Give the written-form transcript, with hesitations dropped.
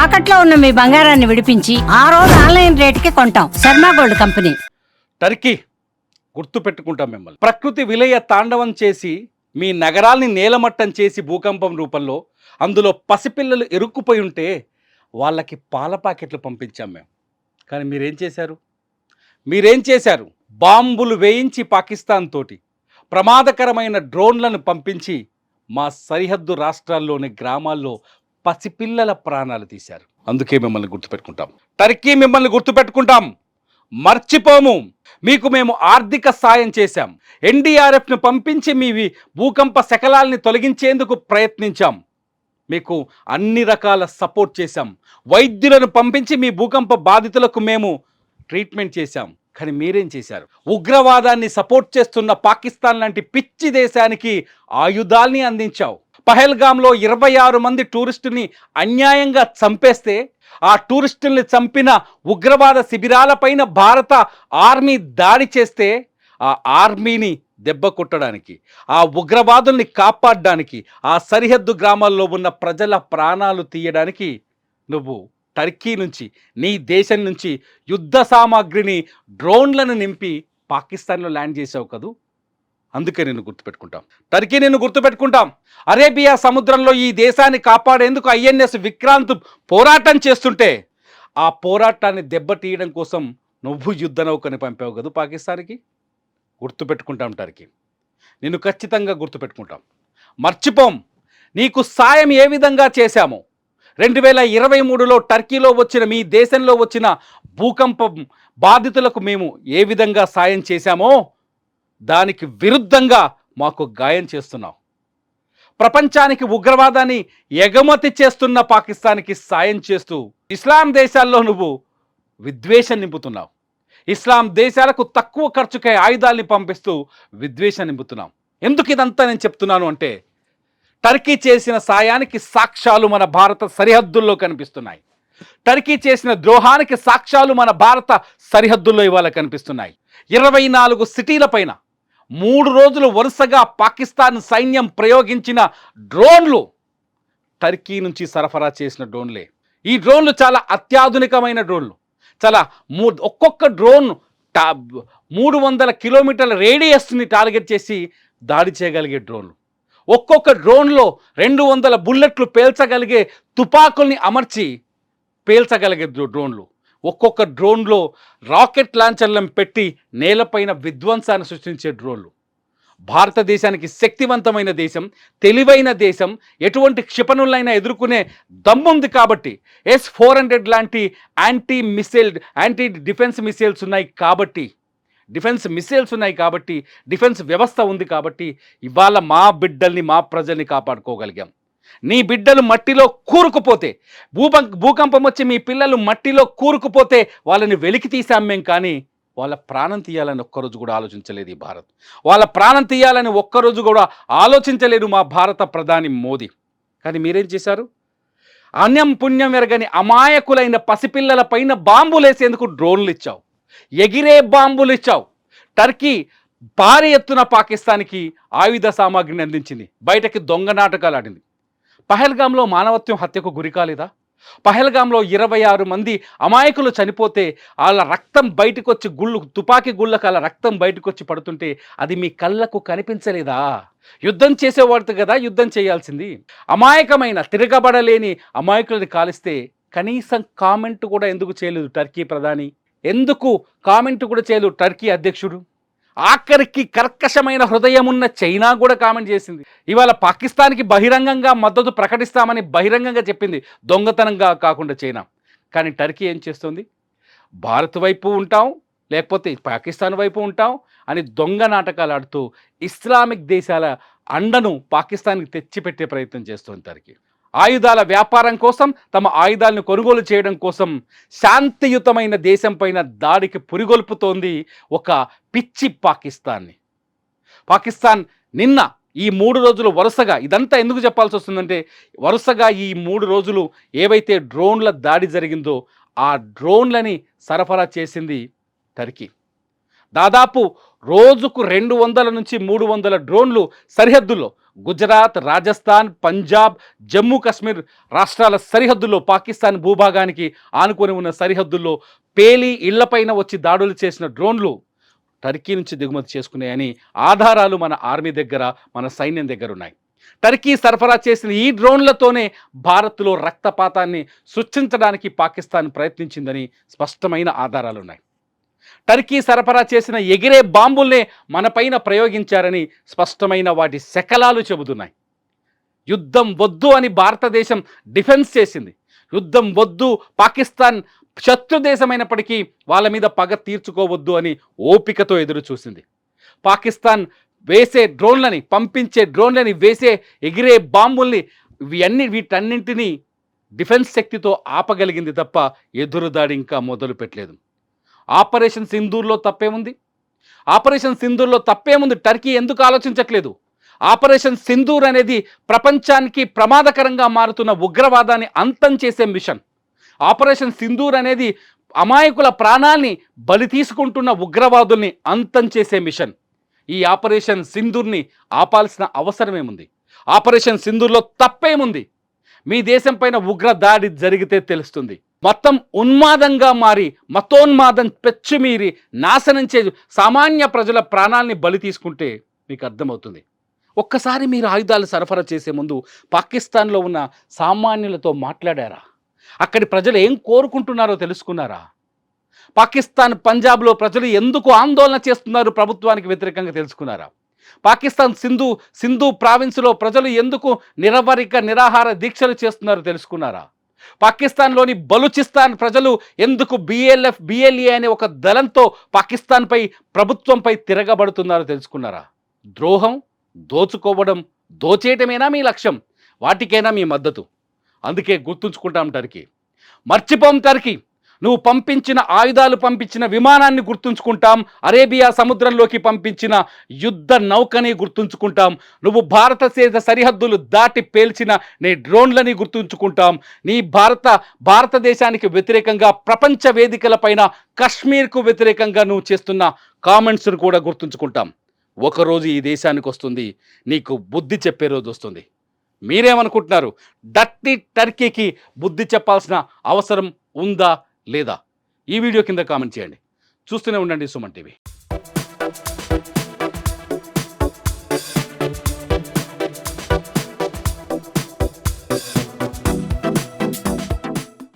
తాకట్లో ఉన్న మీ బంగారాన్ని విడిపించి ఆ రోజు ఆన్లైన్ రేటుకి కొంటాం. Sharma gold company. టర్కీ గుర్తు పెట్టుకుంటాం మిమ్మల్ని. ప్రకృతి విలయ తాండవం చేసి మీ నగరాల్ని నేలమట్టం చేసి భూకంపం రూపంలో అందులో పసిపిల్లలు ఇరుక్కుపోయి ఉంటే వాళ్ళకి పాల ప్యాకెట్లు పంపించాం మేము. కానీ మీరేం చేశారు? బాంబులు వేయించి పాకిస్తాన్ తోటి ప్రమాదకరమైన డ్రోన్లను పంపించి మా సరిహద్దు రాష్ట్రాల్లోని గ్రామాల్లో పసిపిల్లల ప్రాణాలు తీశారు. అందుకే మిమ్మల్ని గుర్తుపెట్టుకుంటాం. టర్కీ మిమ్మల్ని గుర్తుపెట్టుకుంటాం, మర్చిపోము. మీకు మేము ఆర్థిక సాయం చేశాం. ఎన్డీఆర్ఎఫ్ను పంపించి మీ భూకంప శకలాల్ని తొలగించేందుకు ప్రయత్నించాం. మీకు అన్ని రకాల సపోర్ట్ చేశాం. వైద్యులను పంపించి మీ భూకంప బాధితులకు మేము ట్రీట్మెంట్ చేశాం. కానీ మీరేం చేశారు? ఉగ్రవాదాన్ని సపోర్ట్ చేస్తున్న పాకిస్తాన్ లాంటి పిచ్చి దేశానికి ఆయుధాల్ని అందించావు. పహల్గామ్లో 26 మంది టూరిస్టుని అన్యాయంగా చంపేస్తే ఆ టూరిస్టుల్ని చంపిన ఉగ్రవాద శిబిరాలపైన భారత ఆర్మీ దాడి చేస్తే ఆ ఆర్మీని దెబ్బ కొట్టడానికి, ఆ ఉగ్రవాదుల్ని కాపాడడానికి, ఆ సరిహద్దు గ్రామాల్లో ఉన్న ప్రజల ప్రాణాలు తీయడానికి నువ్వు టర్కీ నుంచి, నీ దేశం నుంచి యుద్ధ సామాగ్రిని, డ్రోన్లను నింపి పాకిస్తాన్లో ల్యాండ్ చేసావు కదూ. అందుకే నిన్ను గుర్తుపెట్టుకుంటాం. టర్కీ నిన్ను గుర్తుపెట్టుకుంటాం. అరేబియా సముద్రంలో ఈ దేశాన్ని కాపాడేందుకు ఐఎన్ఎస్ విక్రాంత్ పోరాటం చేస్తుంటే ఆ పోరాటాన్ని దెబ్బతీయడం కోసం నువ్వు యుద్ధ నౌకని పంపావు కదా పాకిస్తాన్కి. గుర్తుపెట్టుకుంటాం టర్కీ, నిన్ను ఖచ్చితంగా గుర్తుపెట్టుకుంటాం, మర్చిపోం. నీకు సాయం ఏ విధంగా చేశామో 2023లో టర్కీలో వచ్చిన, మీ దేశంలో వచ్చిన భూకంపం బాధితులకు మేము ఏ విధంగా సాయం చేశామో దానికి విరుద్ధంగా మాకు గాయం చేస్తున్నావు. ప్రపంచానికి ఉగ్రవాదాన్ని ఎగమతి చేస్తున్న పాకిస్తాన్కి సాయం చేస్తూ ఇస్లాం దేశాల్లో నువ్వు విద్వేషం నింపుతున్నావు. ఇస్లాం దేశాలకు తక్కువ ఖర్చుకై ఆయుధాల్ని పంపిస్తూ విద్వేషం నింపుతున్నావు. ఎందుకు ఇదంతా నేను చెప్తున్నాను అంటే, టర్కీ చేసిన సాయానికి సాక్ష్యాలు మన భారత సరిహద్దుల్లో కనిపిస్తున్నాయి. టర్కీ చేసిన ద్రోహానికి సాక్ష్యాలు మన భారత సరిహద్దుల్లో ఇవాళ కనిపిస్తున్నాయి. 24 సిటీల పైన 3 రోజులు వరుసగా పాకిస్తాన్ సైన్యం ప్రయోగించిన డ్రోన్లు టర్కీ నుంచి సరఫరా చేసిన డ్రోన్లే. ఈ డ్రోన్లు చాలా అత్యాధునికమైన డ్రోన్లు. చాలా ఒక్కొక్క డ్రోన్ 300 కిలోమీటర్ల రేడియస్ని టార్గెట్ చేసి దాడి చేయగలిగే డ్రోన్లు. ఒక్కొక్క డ్రోన్లో 200 బుల్లెట్లు పేల్చగలిగే తుపాకుల్ని అమర్చి పేల్చగలిగే డ్రోన్లు. ఒక్కొక్క డ్రోన్లో రాకెట్ లాంచర్లను పెట్టి నేలపైన విధ్వంసాన్ని సృష్టించే డ్రోన్లు. భారతదేశానికి శక్తివంతమైన దేశం, తెలివైన దేశం, ఎటువంటి క్షిపణులైనా ఎదుర్కొనే దమ్ముంది కాబట్టి, S-400 లాంటి యాంటీ డిఫెన్స్ మిసైల్స్ ఉన్నాయి కాబట్టి, డిఫెన్స్ వ్యవస్థ ఉంది కాబట్టి ఇవాళ మా బిడ్డల్ని, మా ప్రజల్ని కాపాడుకోగలిగాం. నీ బిడ్డలు మట్టిలో కూరుకుపోతే, భూకంపం వచ్చి మీ పిల్లలు మట్టిలో కూరుకుపోతే వాళ్ళని వెలికి తీసాం మేం. కానీ వాళ్ళ ప్రాణం తీయాలని ఒక్కరోజు కూడా ఆలోచించలేదు ఈ భారత్. వాళ్ళ ప్రాణం తీయాలని ఒక్కరోజు కూడా ఆలోచించలేదు మా భారత ప్రధాని మోదీ. కానీ మీరేం చేశారు? అన్యం పుణ్యం ఎరగని అమాయకులైన పసిపిల్లల పైన బాంబులేసేందుకు డ్రోన్లు ఇచ్చావు, ఎగిరే బాంబులు ఇచ్చావు. టర్కీ భారీ ఎత్తున పాకిస్తాన్కి ఆయుధ సామాగ్రిని అందించింది, బయటకి దొంగ నాటకాలు ఆడింది. పహల్గామ్లో మానవత్వం హత్యకు గురి కాలేదా? పహల్గామ్లో 26 మంది అమాయకులు చనిపోతే వాళ్ళ రక్తం బయటకు వచ్చి తుపాకీ గుళ్ళకు అలా రక్తం బయటకు వచ్చి పడుతుంటే అది మీ కళ్ళకు కనిపించలేదా? యుద్ధం చేసేవాడు కదా యుద్ధం చేయాల్సింది. అమాయకమైన, తిరగబడలేని అమాయకులని కాలిస్తే కనీసం కామెంట్ కూడా ఎందుకు చేయలేదు టర్కీ ప్రధాని? ఎందుకు కామెంట్ కూడా చేయలేదు టర్కీ అధ్యక్షుడు? ఆఖరికి కర్కశమైన హృదయం ఉన్న చైనా కూడా కామెంట్ చేసింది. ఇవాళ పాకిస్తాన్కి బహిరంగంగా మద్దతు ప్రకటిస్తామని బహిరంగంగా చెప్పింది, దొంగతనంగా కాకుండా చైనా. కానీ టర్కీ ఏం చేస్తుంది? భారత్ వైపు ఉంటాం, లేకపోతే పాకిస్తాన్ వైపు ఉంటాం అని దొంగ నాటకాలు ఆడుతూ ఇస్లామిక్ దేశాల అండను పాకిస్తాన్కి తెచ్చిపెట్టే ప్రయత్నం చేస్తుంది టర్కీ. ఆయుధాల వ్యాపారం కోసం, తమ ఆయుధాలను కొనుగోలు చేయడం కోసం శాంతియుతమైన దేశం పైన దాడికి పురిగొల్పుతోంది ఒక పిచ్చి పాకిస్తాన్ని. పాకిస్తాన్ నిన్న ఈ 3 రోజులు వరుసగా, ఇదంతా ఎందుకు చెప్పాల్సి వస్తుందంటే, వరుసగా ఈ 3 రోజులు ఏవైతే డ్రోన్ల దాడి జరిగిందో ఆ డ్రోన్లని సరఫరా చేసింది టర్కీ. దాదాపు రోజుకు 200 నుంచి 300 డ్రోన్లు సరిహద్దుల్లో గుజరాత్, రాజస్థాన్, పంజాబ్, జమ్మూ కాశ్మీర్ రాష్ట్రాల సరిహద్దుల్లో, పాకిస్తాన్ భూభాగానికి ఆనుకొని ఉన్న సరిహద్దుల్లో పేలి ఇళ్లపైన వచ్చి దాడులు చేసిన డ్రోన్లు టర్కీ నుంచి దిగుమతి చేసుకున్నాయని ఆధారాలు మన ఆర్మీ దగ్గర, మన సైన్యం దగ్గర ఉన్నాయి. టర్కీ సరఫరా చేసిన ఈ డ్రోన్లతోనే భారత్లో రక్తపాతాన్ని సృష్టించడానికి పాకిస్తాన్ ప్రయత్నించిందని స్పష్టమైన ఆధారాలున్నాయి. టర్కీ సరఫరా చేసిన ఎగిరే బాంబుల్నే మనపైన ప్రయోగించారని స్పష్టమైన వాటి శకలాలు చెబుతున్నాయి. యుద్ధం వద్దు అని భారతదేశం డిఫెన్స్ చేసింది. యుద్ధం వద్దు, పాకిస్తాన్ శత్రు దేశమైనప్పటికీ వాళ్ళ మీద పగ తీర్చుకోవద్దు అని ఓపికతో ఎదురు చూసింది. పాకిస్తాన్ వేసే డ్రోన్లని, పంపించే డ్రోన్లని, వేసే ఎగిరే బాంబుల్ని, వీటన్నింటినీ డిఫెన్స్ శక్తితో ఆపగలిగింది తప్ప ఎదురుదాడి ఇంకా మొదలు పెట్టలేదు. ఆపరేషన్ సింధూర్లో తప్పేముంది? ఆపరేషన్ సింధూర్లో తప్పేముంది? టర్కీ ఎందుకు ఆలోచించట్లేదు? ఆపరేషన్ సింధూర్ అనేది ప్రపంచానికి ప్రమాదకరంగా మారుతున్న ఉగ్రవాదాన్ని అంతం చేసే మిషన్. ఆపరేషన్ సింధూర్ అనేది అమాయకుల ప్రాణాల్ని బలి తీసుకుంటున్న ఉగ్రవాదుల్ని అంతం చేసే మిషన్. ఈ ఆపరేషన్ సింధూర్ని ఆపాల్సిన అవసరమేముంది? ఆపరేషన్ సింధూర్లో తప్పేముంది? మీ దేశం పైన ఉగ్ర దాడి జరిగితే తెలుస్తుంది. మొత్తం ఉన్మాదంగా మారి, మతోన్మాదం పెచ్చుమీరి నాశనం చే సామాన్య ప్రజల ప్రాణాల్ని బలి తీసుకుంటే మీకు అర్థమవుతుంది. ఒక్కసారి మీరు ఆయుధాలు సరఫరా చేసే ముందు పాకిస్తాన్లో ఉన్న సామాన్యులతో మాట్లాడారా? అక్కడి ప్రజలు ఏం కోరుకుంటున్నారో తెలుసుకున్నారా? పాకిస్తాన్ పంజాబ్లో ప్రజలు ఎందుకు ఆందోళన చేస్తున్నారు ప్రభుత్వానికి వ్యతిరేకంగా తెలుసుకున్నారా? పాకిస్తాన్ సింధు ప్రావిన్స్లో ప్రజలు ఎందుకు నిరాహార దీక్షలు చేస్తున్నారు తెలుసుకున్నారా? పాకిస్తాన్లోని బలూచిస్తాన్ ప్రజలు ఎందుకు బిఎల్ఏ అనే ఒక దళంతో పాకిస్తాన్పై, ప్రభుత్వంపై తిరగబడుతున్నారో తెలుసుకున్నారా? ద్రోహం, దోచుకోవడం, దోచేయటమేనా మీ లక్ష్యం? వాటికైనా మీ మద్దతు? అందుకే గుర్తుంచుకుంటాం టర్కీ. మర్చిపోం టర్కీ. నువ్వు పంపించిన ఆయుధాలు, పంపించిన విమానాన్ని గుర్తుంచుకుంటాం. అరేబియా సముద్రంలోకి పంపించిన యుద్ధ నౌకని గుర్తుంచుకుంటాం. నువ్వు భారతదేశ సరిహద్దులు దాటి పేల్చిన నీ డ్రోన్లని గుర్తుంచుకుంటాం. నీ భారతదేశానికి వ్యతిరేకంగా ప్రపంచ వేదికలపైన కశ్మీర్కు వ్యతిరేకంగా నువ్వు చేస్తున్న కామెంట్స్ను కూడా గుర్తుంచుకుంటాం. ఒకరోజు ఈ దేశానికి వస్తుంది, నీకు బుద్ధి చెప్పే రోజు వస్తుంది. మీరేమనుకుంటున్నారు? డర్టీ టర్కీకి బుద్ధి చెప్పాల్సిన అవసరం ఉందా లేదా? ఈ వీడియో కింద కామెంట్ చేయండి. చూస్తూనే ఉండండి సుమన్ టీవీ.